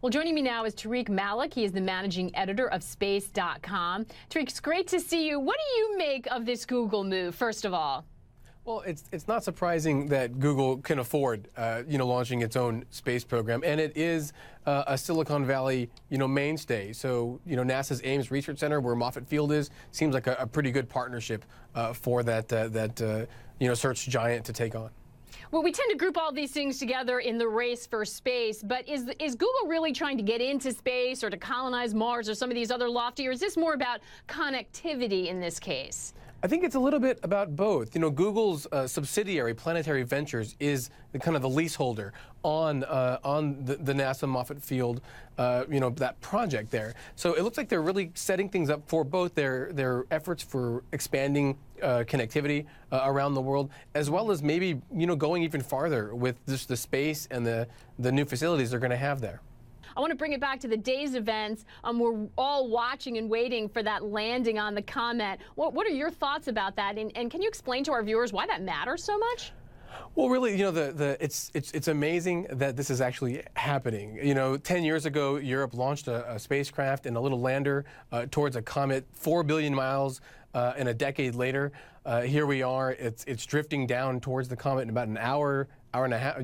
Well, joining me now is Tariq Malik. He is the managing editor of Space.com. Tariq, it's great to see you. What do you make of this Google move, first of all? Well, it's not surprising that Google can afford, launching its own space program, and it is a Silicon Valley, mainstay. So, NASA's Ames Research Center, where Moffett Field is, seems like a pretty good partnership for that search giant to take on. Well, we tend to group all these things together in the race for space, but is Google really trying to get into space or to colonize Mars or some of these other lofty, or is this more about connectivity in this case? I think it's a little bit about both. Google's subsidiary, Planetary Ventures, is kind of the leaseholder on the NASA Moffett Field, that project there. So it looks like they're really setting things up for both their efforts for expanding connectivity around the world, as well as maybe going even farther with just the space and the new facilities they're going to have there. I want to bring it back to the day's events. We're all watching and waiting for that landing on the comet. What are your thoughts about that? And can you explain to our viewers why that matters so much? Well, really, it's amazing that this is actually happening. 10 years ago, Europe launched a spacecraft and a little lander towards a comet 4 billion miles, and a decade later, here we are. It's drifting down towards the comet in about an hour and a half,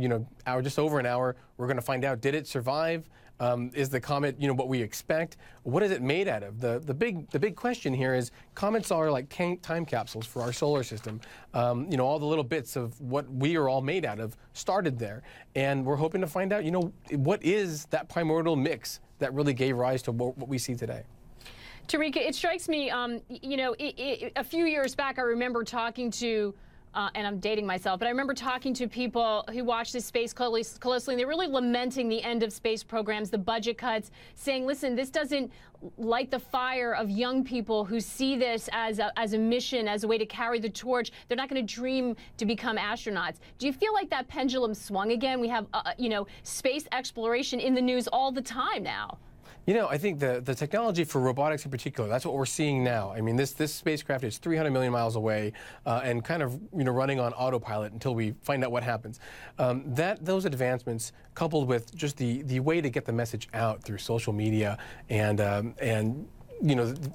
just over an hour. We're going to find out, did it survive? Is the comet, what we expect? What is it made out of? The big question here is, comets are like time capsules for our solar system. All the little bits of what we are all made out of started there, and we're hoping to find out, what is that primordial mix that really gave rise to what we see today. Tariq, it strikes me, a few years back, I remember talking to and I'm dating myself, but I remember talking to people who watch this space closely, and they're really lamenting the end of space programs, the budget cuts, saying, listen, this doesn't light the fire of young people who see this as a mission, as a way to carry the torch. They're not going to dream to become astronauts. Do you feel like that pendulum swung again? We have, space exploration in the news all the time now. I think the technology for robotics in particular, that's what we're seeing now. I mean, this spacecraft is 300 million miles away and kind of, running on autopilot until we find out what happens. Those advancements, coupled with just the way to get the message out through social media and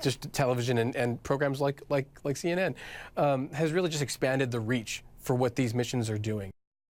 just television and programs like CNN, has really just expanded the reach for what these missions are doing.